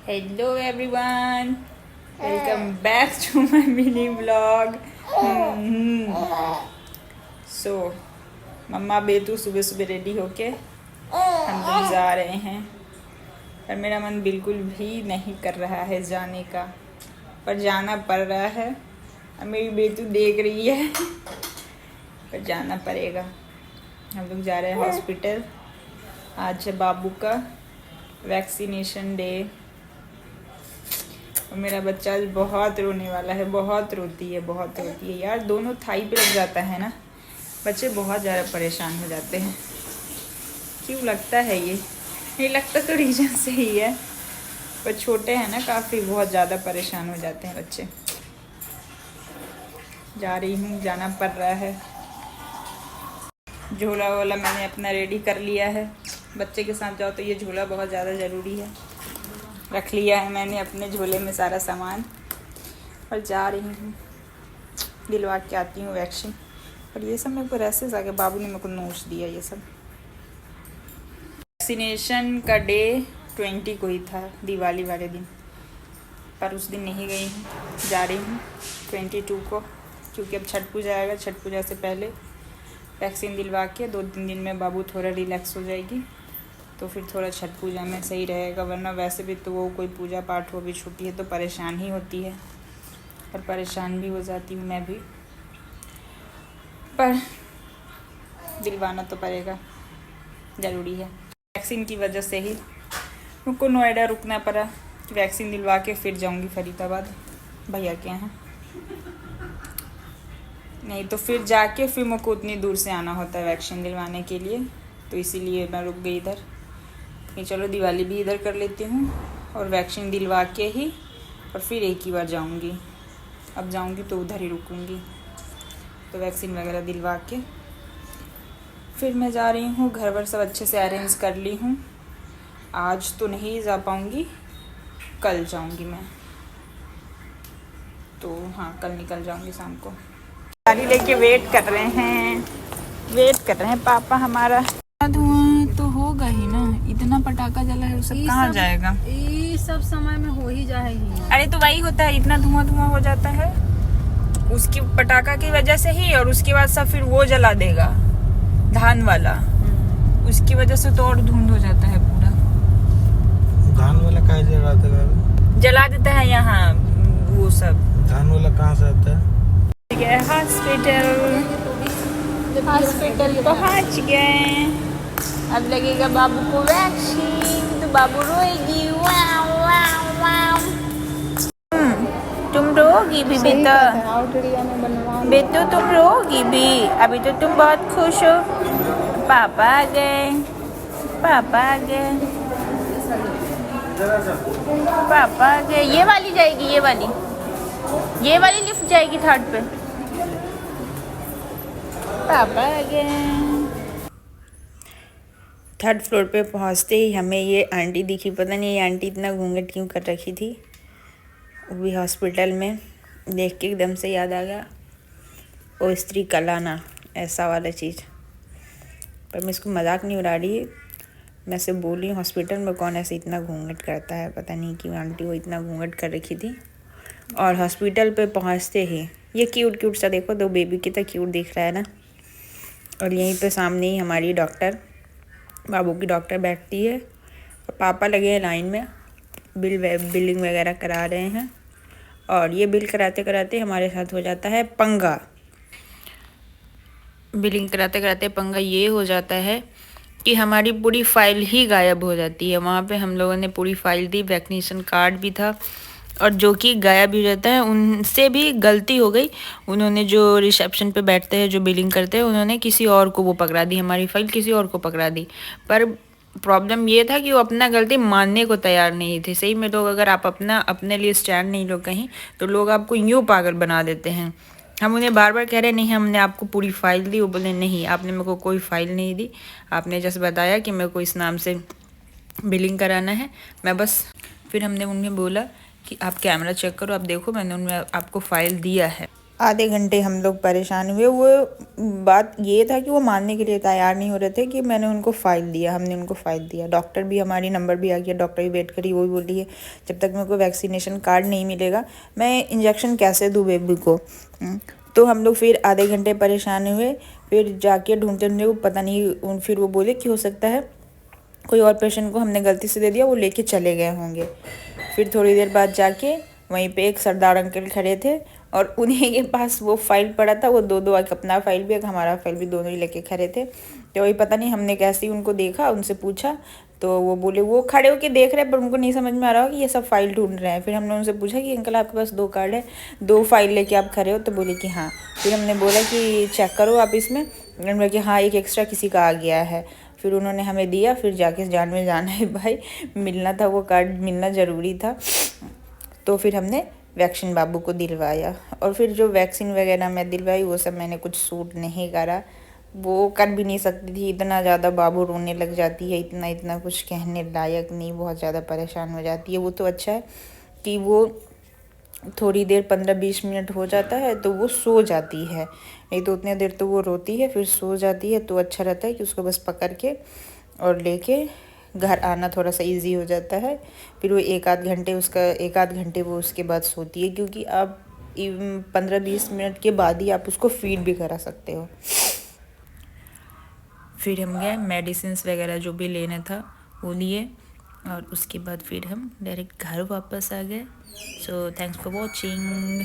Hello everyone, welcome back to my mini vlog. So, मम्मा बेटू सुबह सुबह रेडी होके हम लोग जा रहे हैं, पर मेरा मन बिल्कुल भी नहीं कर रहा है जाने का, पर जाना पड़ रहा है। अब मेरी बेटू देख रही है पर जाना पड़ेगा। हम लोग जा रहे हैं हॉस्पिटल। आज है बाबू का वैक्सीनेशन डे और मेरा बच्चा आज बहुत रोने वाला है। बहुत रोती है यार, दोनों थाई पे लग जाता है ना, बच्चे बहुत ज़्यादा परेशान हो जाते हैं। क्यों लगता है ये लगता तो रीजन से ही है, पर छोटे हैं ना काफ़ी, बहुत ज़्यादा परेशान हो जाते हैं बच्चे। जा रही हूँ, जाना पड़ रहा है। झोला वोला मैंने अपना रेडी कर लिया है। बच्चे के साथ जाओ तो ये झोला बहुत ज़्यादा ज़रूरी है। रख लिया है मैंने अपने झोले में सारा सामान और जा रही हूँ, दिलवा के आती हूँ वैक्सीन। और ये सब मेरे को रैसेस आ गए, बाबू ने मेरे को नोट्स दिया ये सब। वैक्सीनेशन का डे 20 को ही था, दिवाली वाले दिन, पर उस दिन नहीं गई हूँ। जा रही हूँ 22 को, क्योंकि अब छठ पूजा आएगा। छठ पूजा से पहले वैक्सीन दिलवा के 2-3 दिन में बाबू थोड़ा रिलैक्स हो जाएगी, तो फिर थोड़ा छठ पूजा में सही रहेगा। वरना वैसे भी तो वो कोई पूजा पाठ हो भी छुट्टी है तो परेशान ही होती है, और परेशान भी हो जाती हूँ मैं भी, पर दिलवाना तो पड़ेगा, ज़रूरी है। वैक्सीन की वजह से ही मुझको नोएडा रुकना पड़ा। वैक्सीन दिलवा के फिर जाऊँगी फरीदाबाद भैया के यहाँ, नहीं तो फिर जाके फिर मुझको उतनी दूर से आना होता है वैक्सीन दिलवाने के लिए, तो इसीलिए मैं रुक गई इधर कि चलो दिवाली भी इधर कर लेती हूँ और वैक्सीन दिलवा के ही, और फिर एक ही बार जाऊँगी। अब जाऊँगी तो उधर ही रुकूँगी, तो वैक्सीन वगैरह दिलवा के फिर मैं जा रही हूँ। घर वर सब अच्छे से अरेंज कर ली हूँ। आज तो नहीं जा पाऊँगी, कल जाऊँगी मैं, तो हाँ कल निकल जाऊँगी शाम को। गाड़ी लेके वेट कर रहे हैं पापा हमारा। धुआं तो होगा ही ना, इतना पटाखा जला है, सब कहाँ जाएगा? ये सब समय में हो ही जाएगी। अरे तो वही होता है, इतना धुआं हो जाता है उसकी पटाखा की वजह से ही, और उसके बाद सब फिर वो जला देगा धान वाला, उसकी वजह से तो और धुंध हो जाता है पूरा। धान वाला कहाँ जला देता है यहाँ वो सब। धान वाला कहाँ से आता है? हॉस्पिटल पहुँच गए। अब लगेगा बाबू को वैक्सीन, तो बाबू रोएगी। वाव वाव वाव। तुम रोगी भी बेटा, बेटू तुम रोगी भी, अभी तो तुम बहुत खुश हो। पापा आ गए, पापा आ गए। ये वाली जाएगी, ये वाली लिफ्ट जाएगी 3rd पे। पापा आ गए। 3rd फ्लोर पे पहुंचते ही हमें ये आंटी दिखी। पता नहीं ये आंटी इतना घूंघट क्यों कर रखी थी, वो भी हॉस्पिटल में। देख के एकदम से याद आ गया ओ स्त्री कलाना, ऐसा वाला चीज़। पर मैं इसको मजाक नहीं उड़ा रही, मैं से बोली हॉस्पिटल में कौन ऐसे इतना घूंघट करता है। पता नहीं क्यों आंटी वो इतना घूंघट कर रखी थी। और हॉस्पिटल पे पहुंचते ही ये क्यूट सा देखो, दो बेबी कितना क्यूट दिख रहा है ना। और यहीं पे सामने ही हमारी डॉक्टर, बाबू की डॉक्टर बैठती है, और पापा लगे हैं लाइन में, बिलिंग वगैरह करा रहे हैं। और ये बिल कराते कराते हमारे साथ हो जाता है पंगा। बिलिंग कराते कराते पंगा ये हो जाता है कि हमारी पूरी फाइल ही गायब हो जाती है। वहाँ पे हम लोगों ने पूरी फाइल दी, वैक्सीनेशन कार्ड भी था, और जो कि गायब भी रहता है। उनसे भी गलती हो गई, उन्होंने जो रिसेप्शन पे बैठते हैं, जो बिलिंग करते हैं, उन्होंने किसी और को वो पकड़ा दी, हमारी फाइल किसी और को पकड़ा दी। पर प्रॉब्लम ये था कि वो अपना गलती मानने को तैयार नहीं थे। सही में लोग, अगर आप अपने लिए स्टैंड नहीं लो कहीं, तो लोग आपको यूँ पागल बना देते हैं। हम उन्हें बार बार कह रहे नहीं हमने आपको पूरी फाइल दी, वो बोले नहीं आपने मेरे को कोई फाइल नहीं दी, आपने जस्ट बताया कि मेरे को इस नाम से बिलिंग कराना है, मैं बस। फिर हमने उन्हें बोला कि आप कैमरा चेक करो, आप देखो मैंने उनमें आपको फ़ाइल दिया है। आधे घंटे हम लोग परेशान हुए। वो बात ये था कि वो मानने के लिए तैयार नहीं हो रहे थे कि मैंने उनको फ़ाइल दिया, हमने उनको फ़ाइल दिया। डॉक्टर भी, हमारी नंबर भी आ गया, डॉक्टर भी वेट करी, वो भी बोली है जब तक मेरे को वैक्सीनेशन कार्ड नहीं मिलेगा मैं इंजेक्शन कैसे दूँ बेबी को। तो हम लोग फिर आधे घंटे परेशान हुए, फिर जाके ढूंढते ढूंढते वो पता नहीं, फिर वो बोले कि हो सकता है कोई और पेशेंट को हमने गलती से दे दिया, वो लेके चले गए होंगे। फिर थोड़ी देर बाद जाके वहीं पे एक सरदार अंकल खड़े थे और उन्हीं के पास वो फाइल पड़ा था। वो दो एक अपना फाइल भी एक हमारा फाइल भी दोनों ही लेके खड़े थे। तो वही पता नहीं हमने कैसे ही उनको देखा, उनसे पूछा तो वो बोले वो खड़े होके देख रहे हैं पर उनको नहीं समझ में आ रहा हो कि ये सब फाइल ढूंढ रहे हैं। फिर हमने उनसे पूछा कि अंकल आपके पास 2 कार्ड है, 2 फाइल लेके आप खड़े हो? तो बोले कि हाँ। फिर हमने बोला कि चेक करो आप इसमें, उन्होंने बोला कि हाँ एक एक्स्ट्रा किसी का आ गया है। फिर उन्होंने हमें दिया। फिर जाके जान में जाना है भाई, मिलना था वो कार्ड, मिलना ज़रूरी था। तो फिर हमने वैक्सीन बाबू को दिलवाया। और फिर जो वैक्सीन वगैरह मैं दिलवाई वो सब मैंने कुछ सूट नहीं करा, वो कर भी नहीं सकती थी, इतना ज़्यादा बाबू रोने लग जाती है, इतना कुछ कहने लायक नहीं, बहुत ज़्यादा परेशान हो जाती है। वो तो अच्छा है कि वो थोड़ी देर 15-20 मिनट हो जाता है तो वो सो जाती है, नहीं तो उतने देर तो वो रोती है फिर सो जाती है। तो अच्छा रहता है कि उसको बस पकड़ के और लेके घर आना थोड़ा सा इजी हो जाता है। फिर वो 1-8 घंटे वो उसके बाद सोती है, क्योंकि आप 15-20 मिनट के बाद ही आप उसको फीड भी करा सकते हो। फिर हम गए, मेडिसिन्स वगैरह जो भी लेना था वो लिए और उसके बाद फिर हम डायरेक्ट घर वापस आ गए। So thanks for watching.